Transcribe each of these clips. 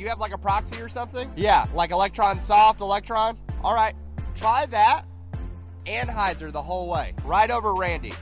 you have like a proxy or something? Yeah, like Electron Soft, Electron. All right, try that and Heiser the whole way, right over Randy.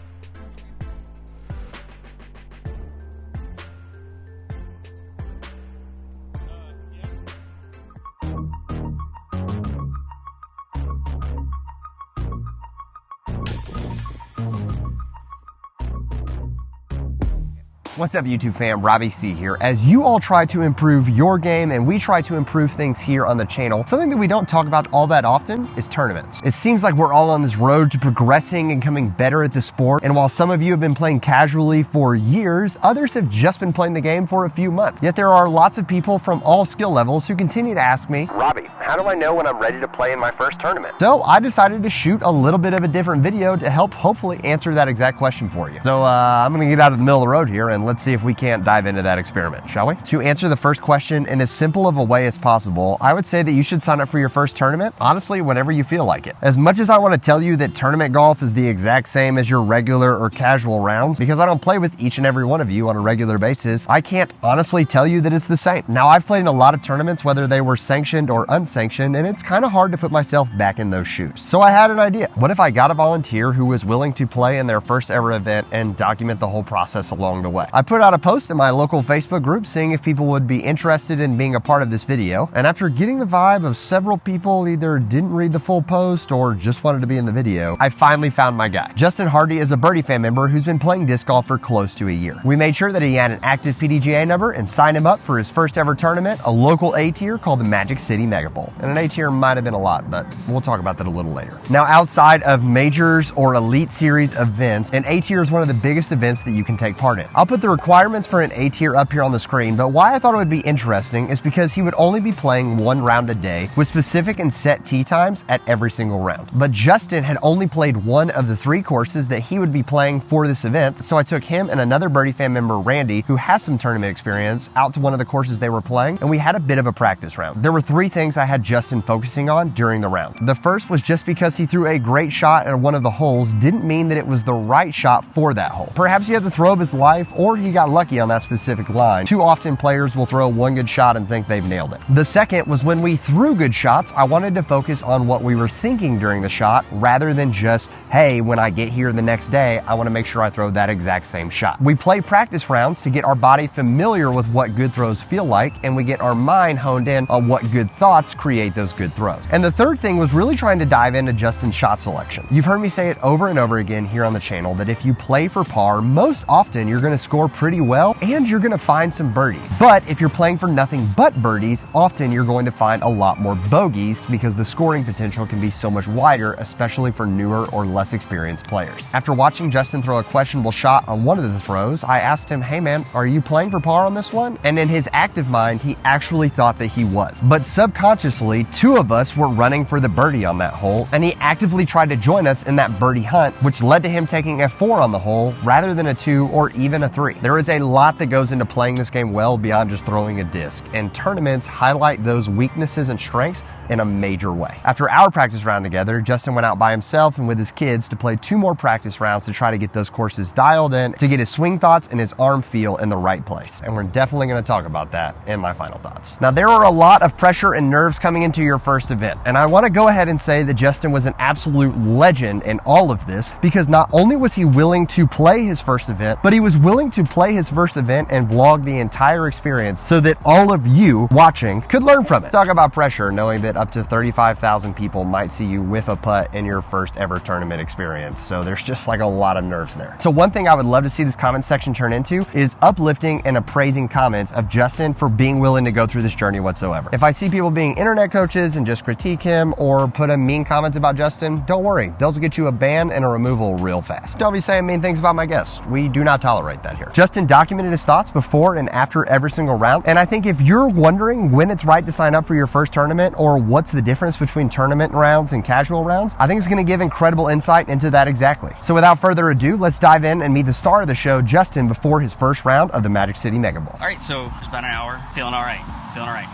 What's up, YouTube fam? Robbie C here. As you all try to improve your game and we try to improve things here on the channel, something that we don't talk about all that often is tournaments. It seems like we're all on this road to progressing and becoming better at the sport, and while some of you have been playing casually for years, others have just been playing the game for a few months. Yet there are lots of people from all skill levels who continue to ask me, Robbie, how do I know when I'm ready to play in my first tournament? So I decided to shoot a little bit of a different video to help hopefully answer that exact question for you. So I'm gonna get out of the middle of the road here and let's see if we can't dive into that experiment, shall we? To answer the first question in as simple of a way as possible, I would say that you should sign up for your first tournament, honestly, whenever you feel like it. As much as I want to tell you that tournament golf is the exact same as your regular or casual rounds, because I don't play with each and every one of you on a regular basis, I can't honestly tell you that it's the same. Now, I've played in a lot of tournaments, whether they were sanctioned or unsanctioned, and it's kind of hard to put myself back in those shoes. So I had an idea. What if I got a volunteer who was willing to play in their first ever event and document the whole process along the way? I put out a post in my local Facebook group seeing if people would be interested in being a part of this video, and after getting the vibe of several people either didn't read the full post or just wanted to be in the video, I finally found my guy. Justin Hardy is a Birdie fan member who's been playing disc golf for close to a year. We made sure that he had an active PDGA number and signed him up for his first ever tournament, a local A tier called the Magic City Mega Bowl. And an A tier might have been a lot, but we'll talk about that a little later. Now, outside of majors or elite series events, an A tier is one of the biggest events that you can take part in. I'll put the requirements for an A tier up here on the screen, but why I thought it would be interesting is because he would only be playing one round a day with specific and set tee times at every single round. But Justin had only played one of the three courses that he would be playing for this event, so I took him and another Birdie fan member, Randy, who has some tournament experience, out to one of the courses they were playing, and we had a bit of a practice round. There were three things I had Justin focusing on during the round. The first was just because he threw a great shot at one of the holes didn't mean that it was the right shot for that hole. Perhaps he had the throw of his life, or he got lucky on that specific line. Too often players will throw one good shot and think they've nailed it. The second was when we threw good shots, I wanted to focus on what we were thinking during the shot rather than just, hey, when I get here the next day, I want to make sure I throw that exact same shot. We play practice rounds to get our body familiar with what good throws feel like, and we get our mind honed in on what good thoughts create those good throws. And the third thing was really trying to dive into Justin's shot selection. You've heard me say it over and over again here on the channel that if you play for par, most often you're going to score pretty well and you're going to find some birdies. But if you're playing for nothing but birdies, often you're going to find a lot more bogeys because the scoring potential can be so much wider, especially for newer or less experienced players. After watching Justin throw a questionable shot on one of the throws, I asked him, hey man, are you playing for par on this one? And in his active mind, he actually thought that he was. But subconsciously, two of us were running for the birdie on that hole, and he actively tried to join us in that birdie hunt, which led to him taking a 4 on the hole rather than a 2 or even a 3. There is a lot that goes into playing this game well beyond just throwing a disc, and tournaments highlight those weaknesses and strengths in a major way. After our practice round together, Justin went out by himself and with his kids to play 2 more practice rounds to try to get those courses dialed in, to get his swing thoughts and his arm feel in the right place. And we're definitely going to talk about that in my final thoughts. Now, there are a lot of pressure and nerves coming into your first event, and I want to go ahead and say that Justin was an absolute legend in all of this, because not only was he willing to play his first event, but he was willing to play his first event and vlog the entire experience so that all of you watching could learn from it. Talk about pressure, knowing that up to 35,000 people might see you whiff a putt in your first ever tournament experience. So there's just like a lot of nerves there. So one thing I would love to see this comment section turn into is uplifting and appraising comments of Justin for being willing to go through this journey whatsoever. If I see people being internet coaches and just critique him or put in mean comments about Justin, don't worry, those will get you a ban and a removal real fast. Don't be saying mean things about my guests. We do not tolerate that here. Justin documented his thoughts before and after every single round, and I think if you're wondering when it's right to sign up for your first tournament or what's the difference between tournament rounds and casual rounds, I think it's going to give incredible insight into that exactly. So without further ado, let's dive in and meet the star of the show, Justin, before his first round of the Magic City Mega Bowl. All right, so it's about an hour. Feeling all right.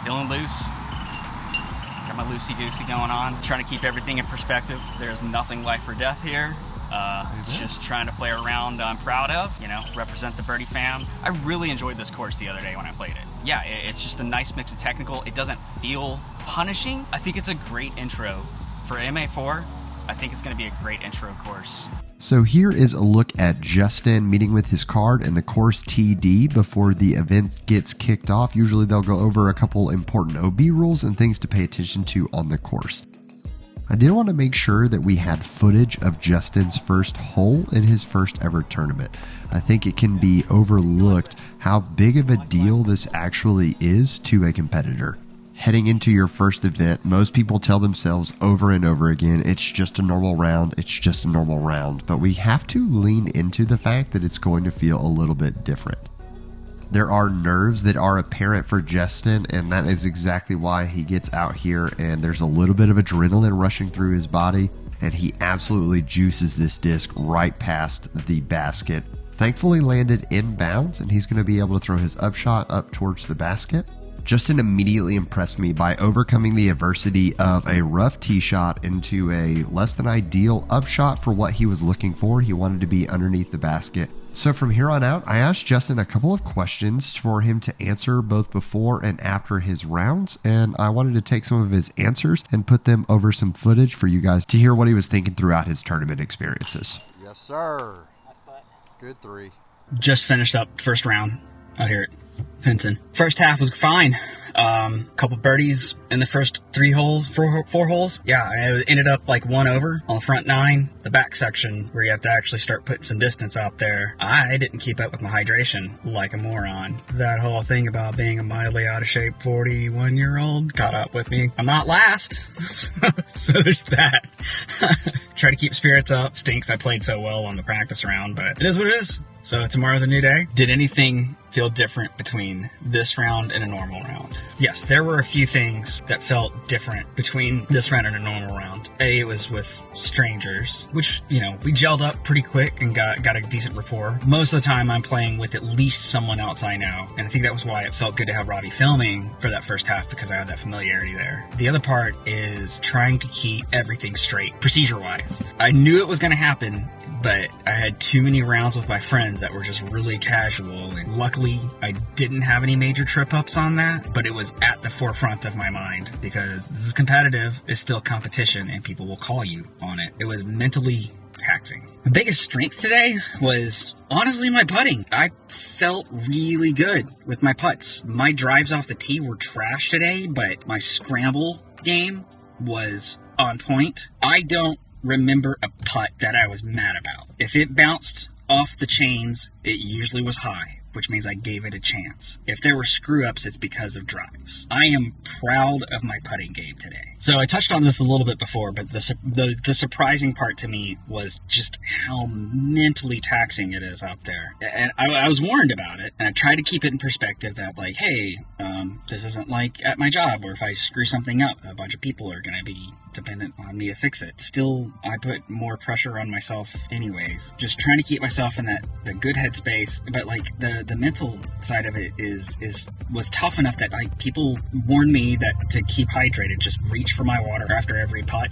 Feeling loose. Got my loosey-goosey going on. Trying to keep everything in perspective. There's nothing life or death here. Just trying to play a round I'm proud of, represent the birdie fam. I really enjoyed this course the other day when I played it. Yeah, it's just a nice mix of technical. It doesn't feel punishing. I think it's a great intro. For MA4, I think it's going to be a great intro course. So here is a look at Justin meeting with his card and the course TD before the event gets kicked off. Usually they'll go over a couple important OB rules and things to pay attention to on the course. I did want to make sure that we had footage of Justin's first hole in his first ever tournament. I think it can be overlooked how big of a deal this actually is to a competitor. Heading into your first event, most people tell themselves over and over again, it's just a normal round, it's just a normal round. But we have to lean into the fact that it's going to feel a little bit different. There are nerves that are apparent for Justin, and that is exactly why he gets out here, and there's a little bit of adrenaline rushing through his body, and he absolutely juices this disc right past the basket. Thankfully landed inbounds, and he's going to be able to throw his upshot up towards the basket. Justin immediately impressed me by overcoming the adversity of a rough tee shot into a less than ideal upshot for what he was looking for. He wanted to be underneath the basket. So from here on out, I asked Justin a couple of questions for him to answer both before and after his rounds, and I wanted to take some of his answers and put them over some footage for you guys to hear what he was thinking throughout his tournament experiences. Yes, sir. Good three. Just finished up first round out here at Pinson. First half was fine. Couple birdies in the first four holes. Yeah, I ended up like one over on the front nine. The back section where you have to actually start putting some distance out there, I didn't keep up with my hydration like a moron. That whole thing about being a mildly out of shape 41-year-old caught up with me. I'm not last, so there's that. Try to keep spirits up. Stinks I played so well on the practice round, but it is what it is. So tomorrow's a new day. Did anything feel different between this round and a normal round? Yes, there were a few things that felt different between this round and a normal round. It was with strangers, which, we gelled up pretty quick and got a decent rapport. Most of the time I'm playing with at least someone else I know, and I think that was why it felt good to have Robbie filming for that first half, because I had that familiarity there. The other part is trying to keep everything straight, procedure-wise. I knew it was going to happen, but I had too many rounds with my friends that were just really casual, and luckily I didn't have any major trip-ups on that, but it was at the forefront of my mind because this is competitive, it's still competition, and people will call you on it. It was mentally taxing. The biggest strength today was honestly my putting. I felt really good with my putts. My drives off the tee were trash today, but my scramble game was on point. I don't remember a putt that I was mad about. If it bounced off the chains, it usually was high, which means I gave it a chance. If there were screw-ups, it's because of drives. I am proud of my putting game today. So I touched on this a little bit before, but the surprising part to me was just how mentally taxing it is out there. And I was warned about it, and I tried to keep it in perspective that, like, hey, this isn't like at my job where if I screw something up, a bunch of people are going to be dependent on me to fix it. Still, I put more pressure on myself anyways. Just trying to keep myself in the good headspace, but like the mental side of it was tough enough that like people warned me that to keep hydrated, just reach for my water after every putt,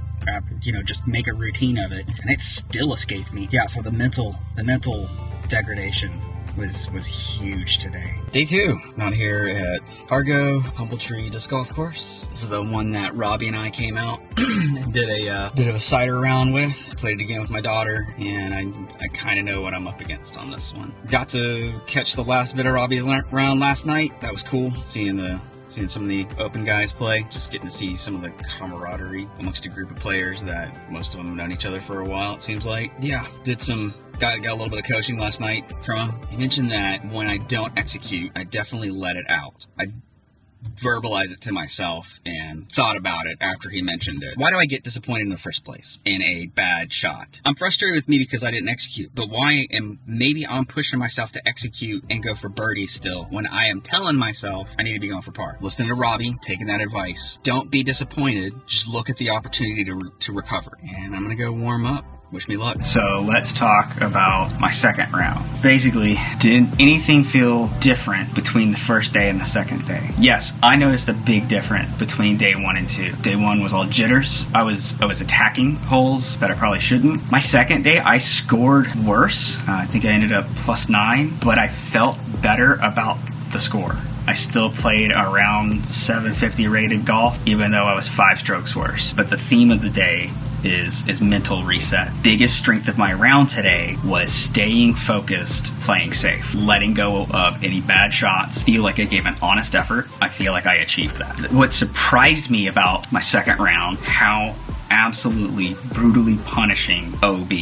just make a routine of it, and it still escaped me. Yeah, so the mental degradation was huge today. Day 2, out here at Argo Humble Tree Disc Golf Course. This is the one that Robbie and I came out and did a bit of a cider round with. Played it again with my daughter, and I kind of know what I'm up against on this one. Got to catch the last bit of Robbie's round last night. That was cool, seeing some of the open guys play, just getting to see some of the camaraderie amongst a group of players that most of them have known each other for a while, it seems like. Yeah, got a little bit of coaching last night from him. He mentioned that when I don't execute, I definitely let it out. I verbalize it to myself and thought about it after he mentioned it. Why do I get disappointed in the first place in a bad shot? I'm frustrated with me because I didn't execute, but maybe I'm pushing myself to execute and go for birdie still when I am telling myself I need to be going for par. Listening to Robbie, taking that advice. Don't be disappointed. Just look at the opportunity to recover. And I'm going to go warm up Wish me luck. So let's talk about my second round. Basically, did anything feel different between the first day and the second day? Yes, I noticed a big difference between day 1 and 2. Day 1 was all jitters. I was attacking holes that I probably shouldn't. My second day, I scored worse. I think I ended up +9, but I felt better about the score. I still played around 750 rated golf, even though I was 5 strokes worse. But the theme of the day is mental reset. Biggest strength of my round today was staying focused, playing safe, letting go of any bad shots, feel like I gave an honest effort. I feel like I achieved that. What surprised me about my second round, how absolutely brutally punishing OB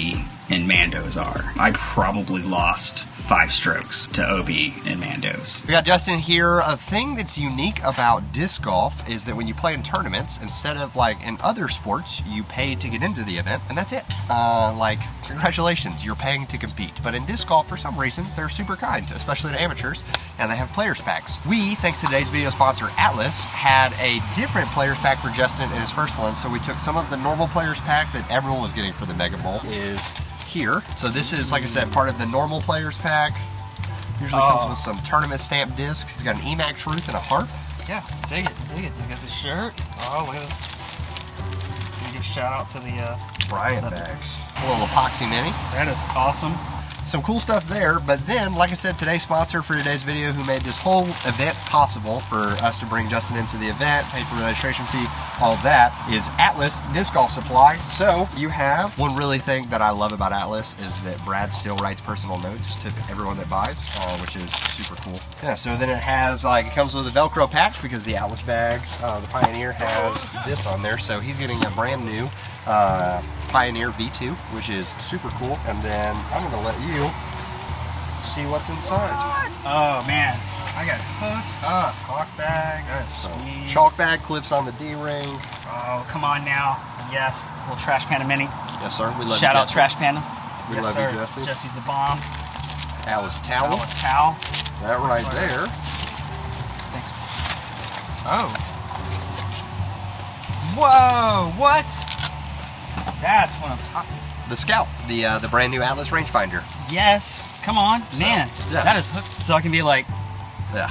and Mandos are. I probably lost 5 strokes to OB and Mandos. We got Justin here. A thing that's unique about disc golf is that when you play in tournaments, instead of like in other sports, you pay to get into the event, and that's it. Like, congratulations, you're paying to compete. But in disc golf, for some reason, they're super kind, especially to amateurs, and they have players packs. We, thanks to today's video sponsor, Atlas, had a different players pack for Justin in his first one, so we took some of the normal players pack that everyone was getting for the Mega Bowl is here. So this is, like I said, part of the normal players pack. Usually comes with some tournament stamp discs. He's got an EMAC Truth and a harp. Yeah, dig it, dig it. Look at the shirt. Oh, look at this. Can you give a shout out to the Bryant bags. A little epoxy mini. That is awesome. Some cool stuff there, but then, like I said, today's sponsor for today's video, who made this whole event possible for us to bring Justin into the event, paid for the registration fee, all that, is Atlas Disc Golf Supply. So you have one really thing that I love about Atlas is that Brad still writes personal notes to everyone that buys, which is super cool. Yeah, so then it has, like, it comes with a Velcro patch because the Atlas bags, the Pioneer has this on there, so he's getting a brand new Pioneer V2, which is super cool. And then I'm gonna let you see what's inside. Oh man, I got hooked up. Chalk bag. That's So sweet. chalk bag clips on the D-ring. Oh, come on now. Yes, little Trash Panda Mini. Yes, sir. We love Shout you, out Jesse. Trash Panda. We Yes, love sir. you, Jesse. Jesse's the bomb. Atlas towel. Alice towel. That right there. Thanks. Oh. Whoa, what? That's what I'm talking. The Scout, the brand new Atlas rangefinder. Yes. Come on, man. yeah. That is hooked. So I can be like, Yeah.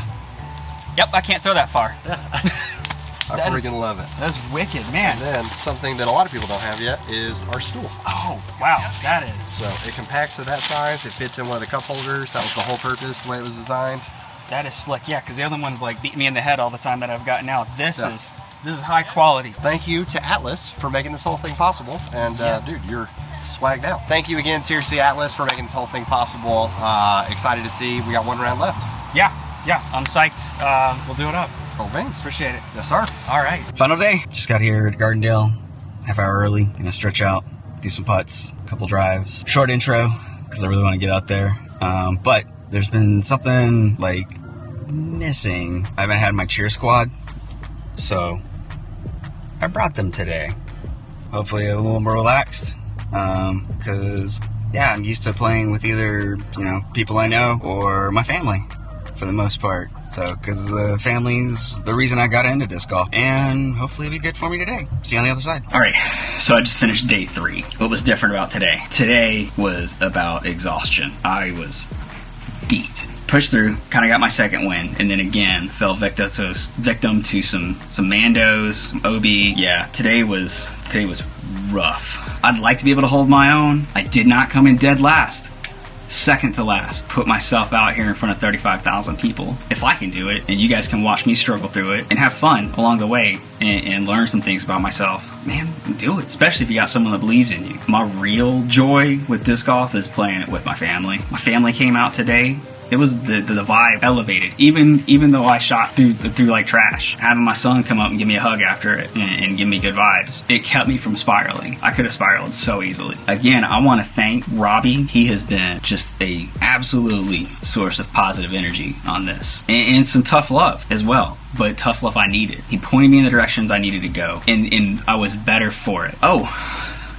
yep, I can't throw that far. I That is- freaking love it. That's wicked, man. And then something that a lot of people don't have yet is our stool. Oh, wow. That is. So it compacts to that size. It fits in one of the cup holders. That was the whole purpose, the way it was designed. That is slick. Yeah, because the other one's like beating me in the head all the time that I've gotten out. This Yeah. is high quality. Thank you to Atlas for making this whole thing possible. And dude, you're swagged out. Thank you again, seriously, Atlas, for making this whole thing possible. Excited to see. We got one round left. Yeah, I'm psyched. We'll do it up. Cool beans. Appreciate it. Yes, sir. All right. Final day. Just got here at Gardendale, half hour early. Gonna stretch out, do some putts, a couple drives. Short intro, because I really want to get out there. But there's been something like missing. I haven't had my cheer squad, so I brought them today. Hopefully a little more relaxed, because yeah, I'm used to playing with either, people I know or my family for the most part. So, because the family's the reason I got into disc golf, and hopefully it'll be good for me today. See you on the other side. All right, so I just finished day 3. What was different about today? Today was about exhaustion. I was beat. Pushed through, kind of got my second win, and then again fell victim to some Mandos, some OB. Yeah, today was rough. I'd like to be able to hold my own. I did not come in dead last. Second to last. Put myself out here in front of 35,000 people. If I can do it, and you guys can watch me struggle through it and have fun along the way and learn some things about myself, man, do it. Especially if you got someone that believes in you. My real joy with disc golf is playing it with my family. My family came out today. It was the vibe elevated. Even though I shot through like trash, having my son come up and give me a hug after it and give me good vibes, it kept me from spiraling. I could have spiraled so easily. Again, I want to thank Robbie. He has been just a absolutely source of positive energy on this, and some tough love as well. But tough love I needed. He pointed me in the directions I needed to go, and I was better for it. Oh,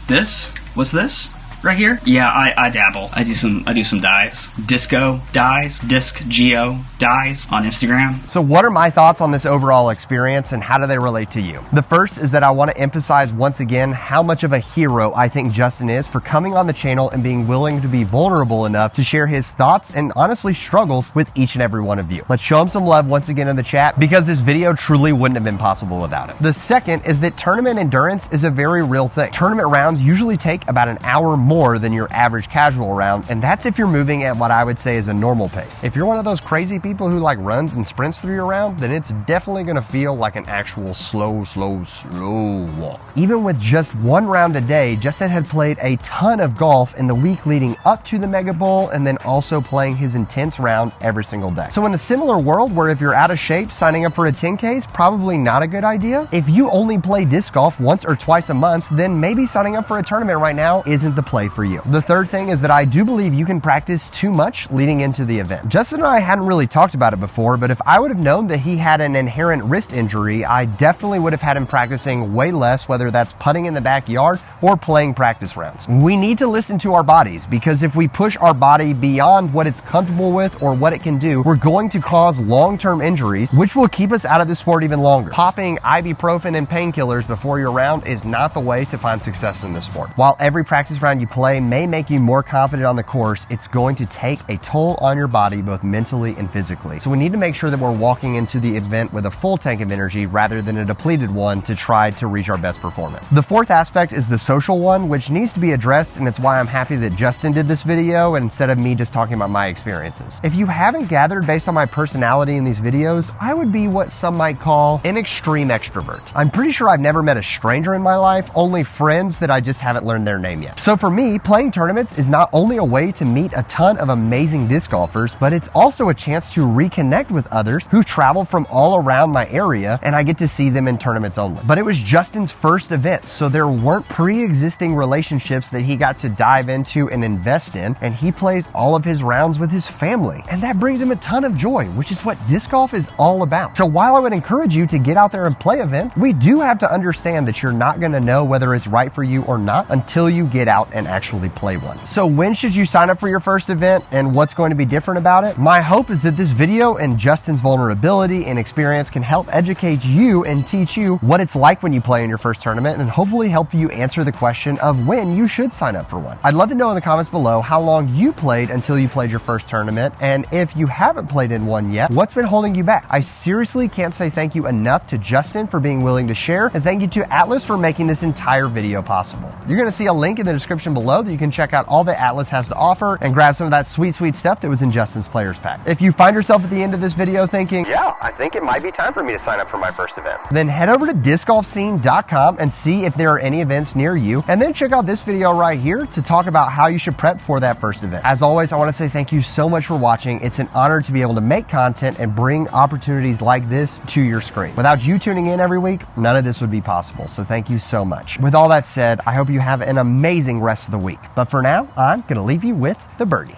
this? What's this? Right here? Yeah, I dabble. I do some dives. Disco dives, disc geo dives on Instagram. So what are my thoughts on this overall experience and how do they relate to you? The first is that I want to emphasize once again how much of a hero I think Justin is for coming on the channel and being willing to be vulnerable enough to share his thoughts and honestly struggles with each and every one of you. Let's show him some love once again in the chat because this video truly wouldn't have been possible without it. The second is that tournament endurance is a very real thing. Tournament rounds usually take about an hour more than your average casual round, and that's if you're moving at what I would say is a normal pace. If you're one of those crazy people who like runs and sprints through your round, then it's definitely going to feel like an actual slow walk. Even with just one round a day, Justin had played a ton of golf in the week leading up to the Mega Bowl and then also playing his intense round every single day. So in a similar world where if you're out of shape, signing up for a 10K is probably not a good idea. If you only play disc golf once or twice a month, then maybe signing up for a tournament right now isn't the play for you. The third thing is that I do believe you can practice too much leading into the event. Justin and I hadn't really talked about it before, but if I would have known that he had an inherent wrist injury, I definitely would have had him practicing way less, whether that's putting in the backyard or playing practice rounds. We need to listen to our bodies because if we push our body beyond what it's comfortable with or what it can do, we're going to cause long-term injuries, which will keep us out of the sport even longer. Popping ibuprofen and painkillers before your round is not the way to find success in this sport. While every practice round you play may make you more confident on the course, it's going to take a toll on your body both mentally and physically. So we need to make sure that we're walking into the event with a full tank of energy rather than a depleted one to try to reach our best performance. The fourth aspect is the social one, which needs to be addressed, and it's why I'm happy that Justin did this video instead of me just talking about my experiences. If you haven't gathered based on my personality in these videos, I would be what some might call an extreme extrovert. I'm pretty sure I've never met a stranger in my life, only friends that I just haven't learned their name yet. So for me, playing tournaments is not only a way to meet a ton of amazing disc golfers, but it's also a chance to reconnect with others who travel from all around my area, and I get to see them in tournaments only. But it was Justin's first event, so there weren't pre-existing relationships that he got to dive into and invest in, and he plays all of his rounds with his family, and that brings him a ton of joy, which is what disc golf is all about. So while I would encourage you to get out there and play events, we do have to understand that you're not going to know whether it's right for you or not until you get out and actually play one. So when should you sign up for your first event and what's going to be different about it? My hope is that this video and Justin's vulnerability and experience can help educate you and teach you what it's like when you play in your first tournament and hopefully help you answer the question of when you should sign up for one. I'd love to know in the comments below how long you played until you played your first tournament, and if you haven't played in one yet, what's been holding you back? I seriously can't say thank you enough to Justin for being willing to share, and thank you to Atlas for making this entire video possible. You're going to see a link in the description below that you can check out all that Atlas has to offer and grab some of that sweet stuff that was in Justin's Players Pack. If you find yourself at the end of this video thinking, yeah, I think it might be time for me to sign up for my first event, then head over to discgolfscene.com and see if there are any events near you, and then check out this video right here to talk about how you should prep for that first event. As always, I want to say thank you so much for watching. It's an honor to be able to make content and bring opportunities like this to your screen. Without you tuning in every week, none of this would be possible, so thank you so much. With all that said, I hope you have an amazing rest of the week. But for now, I'm going to leave you with the birdie.